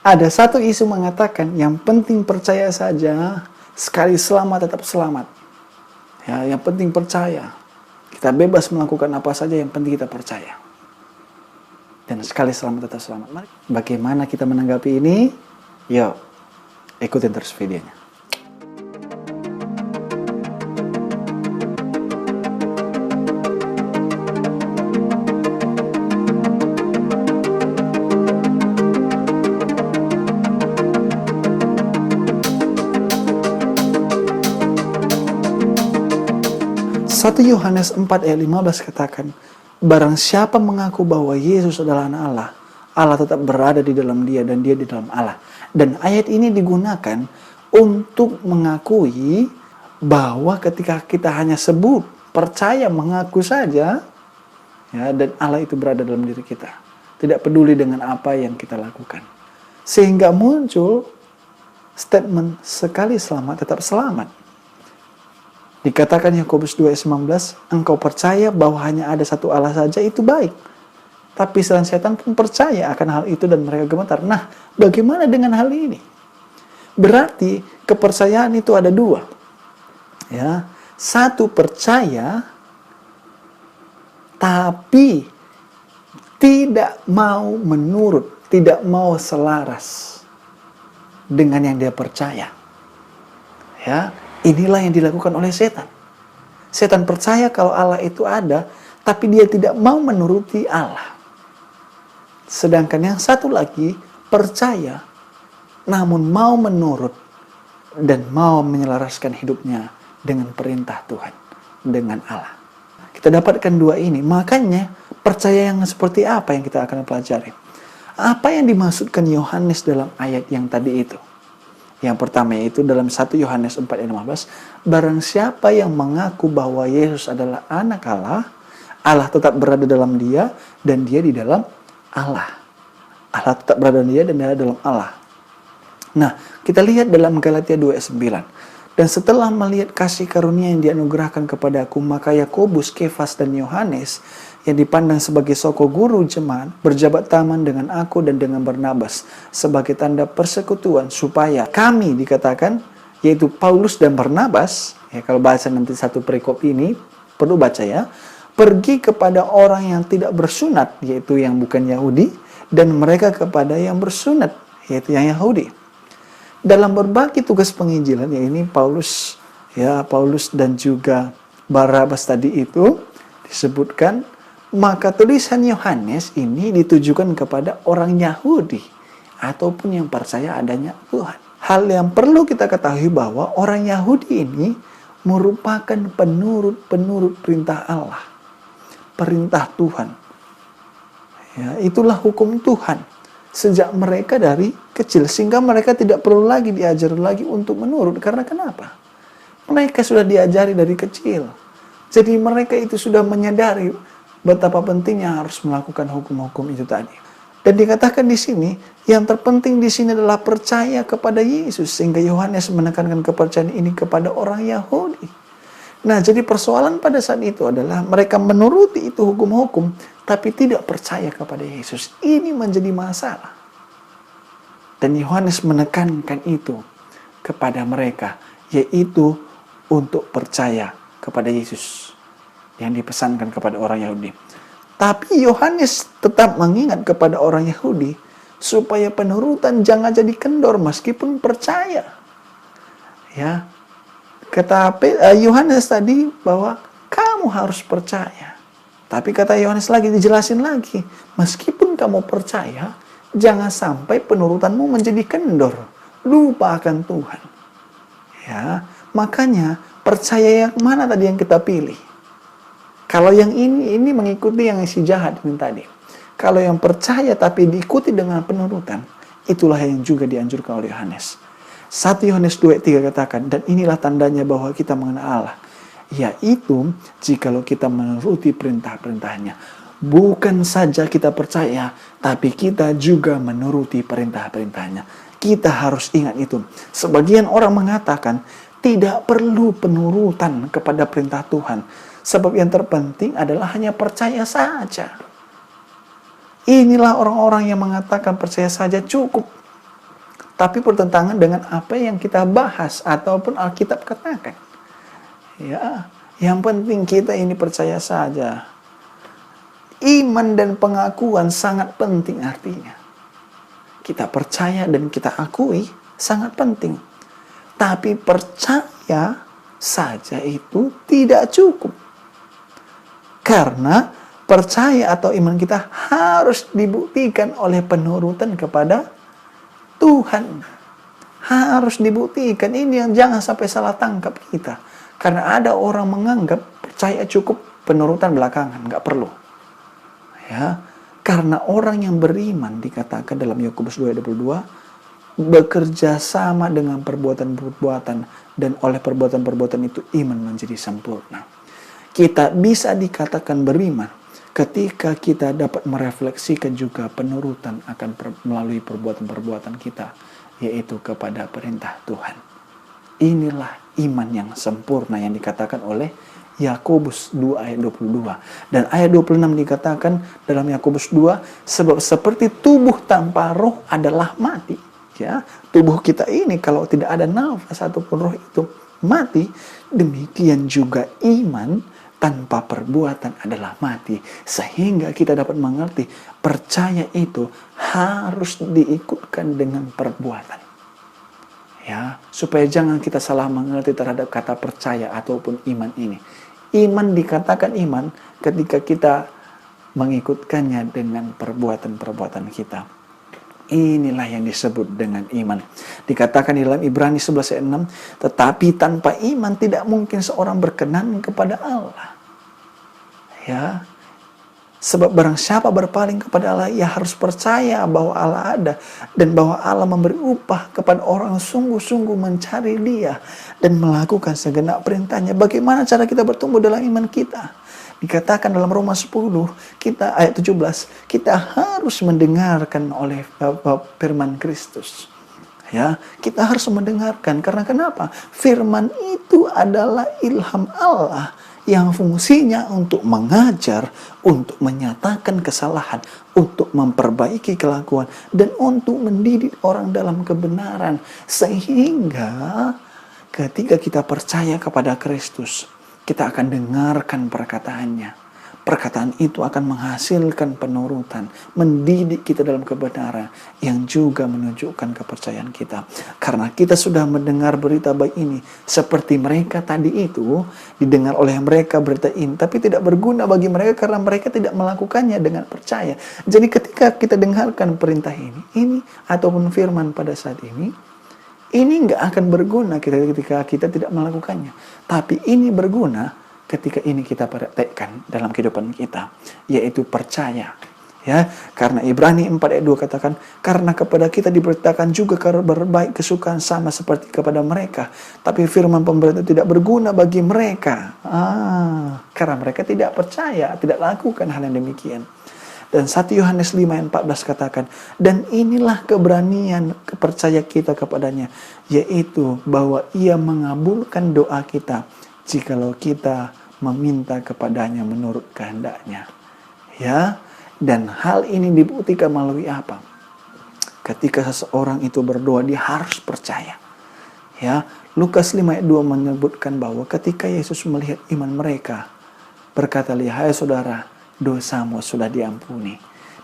Ada satu isu mengatakan yang penting percaya saja, sekali selamat tetap selamat. Ya, yang penting percaya. Kita bebas melakukan apa saja, yang penting kita percaya. Dan sekali selamat tetap selamat. Mari. Bagaimana kita menanggapi ini? Yuk, ikutin terus videonya. 1 Yohanes 4 ayat 15 katakan, barang siapa mengaku bahwa Yesus adalah anak Allah, Allah tetap berada di dalam dia dan dia di dalam Allah. Dan ayat ini digunakan untuk mengakui bahwa ketika kita hanya sebut, percaya, mengaku saja, ya, dan Allah itu berada dalam diri kita. Tidak peduli dengan apa yang kita lakukan. Sehingga muncul statement sekali selamat tetap selamat. Dikatakan Yakobus 2:19, engkau percaya bahwa hanya ada satu Allah saja, itu baik. Tapi selain setan pun percaya akan hal itu dan mereka gemetar. Nah, bagaimana dengan hal ini? Berarti kepercayaan itu ada dua. Ya, satu percaya, tapi tidak mau menurut, tidak mau selaras dengan yang dia percaya. Ya, inilah yang dilakukan oleh setan. Setan percaya kalau Allah itu ada, tapi dia tidak mau menuruti Allah. Sedangkan yang satu lagi percaya, namun mau menurut dan mau menyelaraskan hidupnya dengan perintah Tuhan, dengan Allah. Kita dapatkan dua ini, makanya percaya yang seperti apa yang kita akan pelajari. Apa yang dimaksudkan Yohanes dalam ayat yang tadi itu? Yang pertama yaitu dalam 1 Yohanes 4 ayat 15, barang siapa yang mengaku bahwa Yesus adalah anak Allah, Allah tetap berada dalam dia dan dia di dalam Allah. Allah tetap berada dalam dia dan dia dalam Allah. Nah, kita lihat dalam Galatia 2 ayat 9. Dan setelah melihat kasih karunia yang dianugerahkan kepadaku, maka Yakobus, Kefas, dan Yohanes yang dipandang sebagai soko guru jemaat berjabat tangan dengan aku dan dengan Barnabas sebagai tanda persekutuan supaya kami dikatakan, yaitu Paulus dan Barnabas, ya kalau baca nanti satu perikop ini perlu baca ya, pergi kepada orang yang tidak bersunat, yaitu yang bukan Yahudi, dan mereka kepada yang bersunat, yaitu yang Yahudi. Dalam berbagi tugas penginjilan, ya ini Paulus dan juga Barnabas tadi itu disebutkan, maka tulisan Yohanes ini ditujukan kepada orang Yahudi ataupun yang percaya adanya Tuhan. Hal yang perlu kita ketahui bahwa orang Yahudi ini merupakan penurut perintah Allah, perintah Tuhan. Ya, itulah hukum Tuhan sejak mereka dari kecil, sehingga mereka tidak perlu lagi diajar lagi untuk menurut. Karena kenapa? Mereka sudah diajari dari kecil. Jadi mereka itu sudah menyadari betapa pentingnya harus melakukan hukum-hukum itu tadi. Dan dikatakan di sini, yang terpenting di sini adalah percaya kepada Yesus, sehingga Yohanes menekankan kepercayaan ini kepada orang Yahudi. Nah, jadi persoalan pada saat itu adalah mereka menuruti itu hukum-hukum, tapi tidak percaya kepada Yesus. Ini menjadi masalah. Dan Yohanes menekankan itu kepada mereka, yaitu untuk percaya kepada Yesus yang dipesankan kepada orang Yahudi. Tapi Yohanes tetap mengingat kepada orang Yahudi supaya penurutan jangan jadi kendor meskipun percaya. Ya. Kata Yohanes tadi bahwa kamu harus percaya. Tapi kata Yohanes lagi, dijelasin lagi, meskipun kamu percaya, jangan sampai penurutanmu menjadi kendor, lupa akan Tuhan. Ya, makanya percaya yang mana tadi yang kita pilih? Kalau yang ini mengikuti yang si jahat ini tadi. Kalau yang percaya tapi diikuti dengan penurutan, itulah yang juga dianjurkan oleh Yohanes. 1 Yohanes 2:3 katakan, dan inilah tandanya bahwa kita mengenal Allah, yaitu jikalau kita menuruti perintah-perintahnya. Bukan saja kita percaya, tapi kita juga menuruti perintah-perintahnya. Kita harus ingat itu. Sebagian orang mengatakan tidak perlu penurutan kepada perintah Tuhan, sebab yang terpenting adalah hanya percaya saja. Inilah orang-orang yang mengatakan percaya saja cukup. tapi bertentangan dengan apa yang kita bahas ataupun Alkitab katakan. Ya, yang penting kita ini percaya saja. Iman dan pengakuan sangat penting artinya. Kita percaya dan kita akui sangat penting. Tapi percaya saja itu tidak cukup. Karena percaya atau iman kita harus dibuktikan oleh penurutan kepada Tuhan. Harus dibuktikan. Ini yang jangan sampai salah tangkap kita. Karena ada orang menganggap percaya cukup, penurutan belakangan, nggak perlu. Ya, karena orang yang beriman dikatakan dalam Yakobus 2:22 bekerja sama dengan perbuatan-perbuatan, dan oleh perbuatan-perbuatan itu iman menjadi sempurna. Kita bisa dikatakan beriman ketika kita dapat merefleksikan juga penurutan akan melalui perbuatan-perbuatan kita, yaitu kepada perintah Tuhan. Inilah iman yang sempurna yang dikatakan oleh Yakobus 2 ayat 22. Dan ayat 26 dikatakan dalam Yakobus 2, sebab seperti tubuh tanpa roh adalah mati. Ya, tubuh kita ini kalau tidak ada nafas ataupun roh itu mati, demikian juga iman tanpa perbuatan adalah mati. Sehingga kita dapat mengerti percaya itu harus diikutkan dengan perbuatan. Ya, supaya jangan kita salah mengerti terhadap kata percaya ataupun iman ini. Iman dikatakan iman ketika kita mengikutkannya dengan perbuatan-perbuatan kita. Inilah yang disebut dengan iman. Dikatakan di dalam Ibrani 11 ayat 6, tetapi tanpa iman tidak mungkin seorang berkenan kepada Allah. Ya, sebab barang siapa berpaling kepada Allah, ia harus percaya bahwa Allah ada dan bahwa Allah memberi upah kepada orang yang sungguh-sungguh mencari Dia dan melakukan segenap perintahnya. Bagaimana cara kita bertumbuh dalam iman kita? Dikatakan dalam Roma 10, kita ayat 17, kita harus mendengarkan oleh firman Kristus. Ya, kita harus mendengarkan karena kenapa? Firman itu adalah ilham Allah yang fungsinya untuk mengajar, untuk menyatakan kesalahan, untuk memperbaiki kelakuan, dan untuk mendidik orang dalam kebenaran. Sehingga ketika kita percaya kepada Kristus, kita akan dengarkan perkataannya. Perkataan itu akan menghasilkan penurutan, mendidik kita dalam kebenaran, yang juga menunjukkan kepercayaan kita. Karena kita sudah mendengar berita baik ini, seperti mereka tadi itu, didengar oleh mereka berita ini, tapi tidak berguna bagi mereka karena mereka tidak melakukannya dengan percaya. Jadi ketika kita dengarkan perintah ini ataupun firman pada saat ini nggak akan berguna ketika kita tidak melakukannya. Tapi ini berguna ketika ini kita praktekkan dalam kehidupan kita, yaitu percaya. Ya, karena Ibrani 4 ayat 2 katakan, karena kepada kita diberitakan juga kabar baik kesukaan sama seperti kepada mereka, tapi firman pemberitahuan tidak berguna bagi mereka. Karena mereka tidak percaya, tidak lakukan hal yang demikian. Dan 1 Yohanes 5 ayat 14 katakan, dan inilah keberanian percaya kita kepadanya, yaitu bahwa Ia mengabulkan doa kita jikalau kita meminta kepadanya menurut kehendaknya. Ya, dan hal ini dibuktikan melalui apa? Ketika seseorang itu berdoa, dia harus percaya. Ya, Lukas 5 ayat 2 menyebutkan bahwa ketika Yesus melihat iman mereka, berkata-Hai saudara, dosamu sudah diampuni.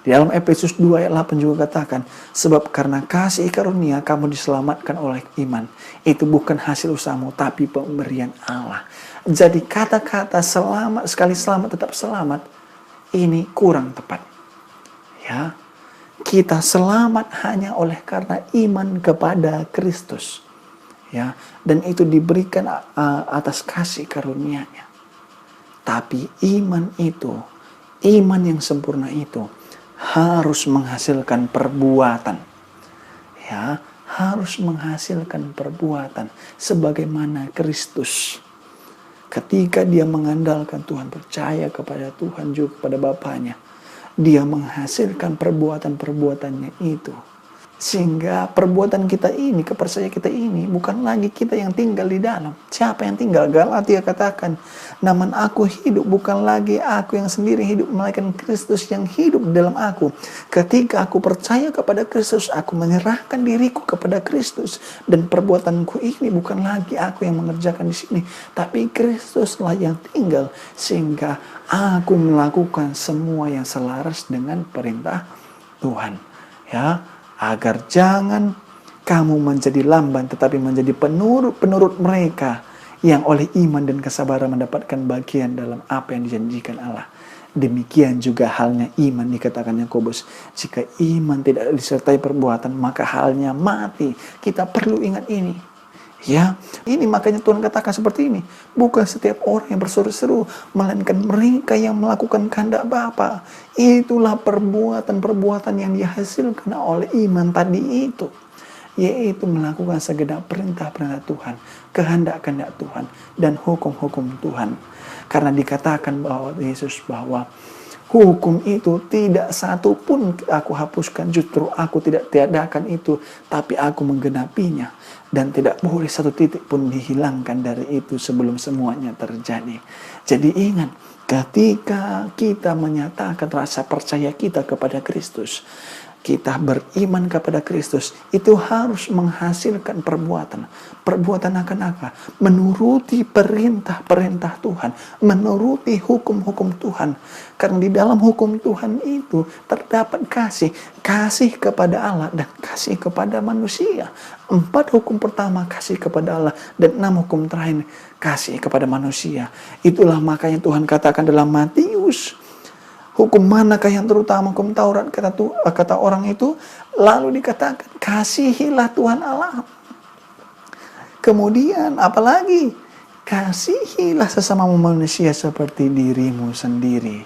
Di dalam Efesus 2 ayat 8 juga katakan, sebab karena kasih karunia kamu diselamatkan oleh iman. Itu bukan hasil usahamu, tapi pemberian Allah. Jadi kata-kata selamat, sekali selamat tetap selamat, ini kurang tepat. Ya, kita selamat hanya oleh karena iman kepada Kristus. Ya, dan itu diberikan atas kasih karunia-Nya. Tapi iman itu, iman yang sempurna itu harus menghasilkan perbuatan. Ya, harus menghasilkan perbuatan sebagaimana Kristus. Ketika dia mengandalkan Tuhan, percaya kepada Tuhan juga kepada Bapaknya, dia menghasilkan perbuatan-perbuatannya itu. Sehingga perbuatan kita ini, kepercayaan kita ini, bukan lagi kita yang tinggal di dalam. Siapa yang tinggal? Galatia katakan, namun aku hidup, bukan lagi aku yang sendiri hidup, melainkan Kristus yang hidup dalam aku. Ketika aku percaya kepada Kristus, aku menyerahkan diriku kepada Kristus. Dan perbuatanku ini bukan lagi aku yang mengerjakan di sini, tapi Kristuslah yang tinggal. Sehingga aku melakukan semua yang selaras dengan perintah Tuhan. Ya, agar jangan kamu menjadi lamban, tetapi menjadi penurut mereka yang oleh iman dan kesabaran mendapatkan bagian dalam apa yang dijanjikan Allah. Demikian juga halnya iman, dikatakan Yakobus. Jika iman tidak disertai perbuatan, maka halnya mati. Kita perlu ingat ini. Ya, ini makanya Tuhan katakan seperti ini. Bukan setiap orang yang berseru-seru, melainkan mereka yang melakukan kehendak Bapa. Itulah perbuatan-perbuatan yang dihasilkan oleh iman tadi itu. Yaitu melakukan segenap perintah-perintah Tuhan, kehendak-kehendak Tuhan, dan hukum-hukum Tuhan. Karena dikatakan bahwa Yesus bahwa hukum itu tidak satu pun aku hapuskan, justru aku tidak tiadakan itu, tapi aku menggenapinya. Dan tidak boleh satu titik pun dihilangkan dari itu sebelum semuanya terjadi. Jadi ingat, ketika kita menyatakan rasa percaya kita kepada Kristus, kita beriman kepada Kristus, itu harus menghasilkan perbuatan. Perbuatan akan apa? Menuruti perintah-perintah Tuhan, menuruti hukum-hukum Tuhan. Karena di dalam hukum Tuhan itu terdapat kasih kepada Allah dan kasih kepada manusia. 4 hukum pertama kasih kepada Allah, dan 6 hukum terakhir kasih kepada manusia. Itulah makanya Tuhan katakan dalam Matius, hukum manakah yang terutama? Hukum Taurat, kata orang itu. Lalu dikatakan, kasihilah Tuhan Allah. Kemudian apalagi? Kasihilah sesama manusia seperti dirimu sendiri.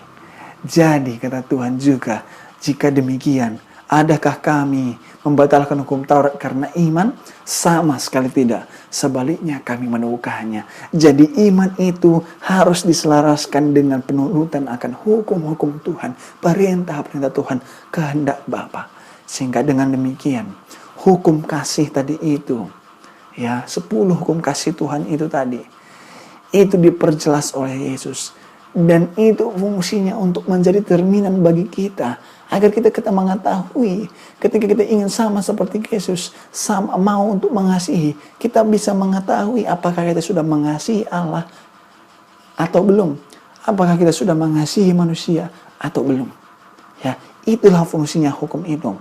Jadi kata Tuhan juga, jika demikian, adakah kami membatalkan hukum Taurat karena iman? Sama sekali tidak. Sebaliknya kami meneguhkannya. Jadi iman itu harus diselaraskan dengan penurutan akan hukum-hukum Tuhan, perintah-perintah Tuhan, kehendak Bapa. Sehingga dengan demikian, hukum kasih tadi itu, ya, 10 hukum kasih Tuhan itu tadi, itu diperjelas oleh Yesus. Dan itu fungsinya untuk menjadi cerminan bagi kita, agar kita mengetahui ketika kita ingin sama seperti Yesus, sama mau untuk mengasihi, kita bisa mengetahui apakah kita sudah mengasihi Allah atau belum, apakah kita sudah mengasihi manusia atau belum. Ya, itulah fungsinya hukum itu.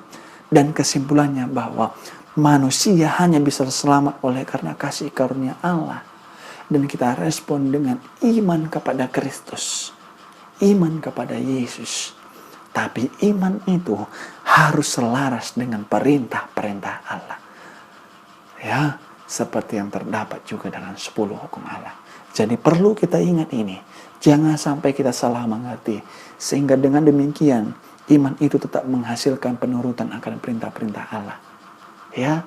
Dan kesimpulannya bahwa manusia hanya bisa selamat oleh karena kasih karunia Allah. Dan kita respon dengan iman kepada Kristus, iman kepada Yesus. Tapi iman itu harus selaras dengan perintah-perintah Allah. Ya, seperti yang terdapat juga dalam 10 hukum Allah. Jadi perlu kita ingat ini. Jangan sampai kita salah mengerti. Sehingga dengan demikian, iman itu tetap menghasilkan penurutan akan perintah-perintah Allah. Ya,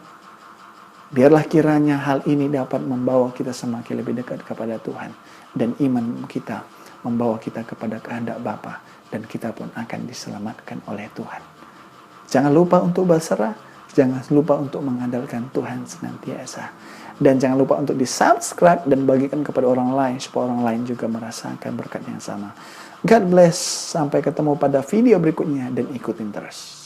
biarlah kiranya hal ini dapat membawa kita semakin lebih dekat kepada Tuhan. Dan iman kita membawa kita kepada kehendak Bapa. Dan kita pun akan diselamatkan oleh Tuhan. Jangan lupa untuk berserah. Jangan lupa untuk mengandalkan Tuhan senantiasa. Dan jangan lupa untuk di-subscribe dan bagikan kepada orang lain. Supaya orang lain juga merasakan berkat yang sama. God bless. Sampai ketemu pada video berikutnya. Dan ikutin terus.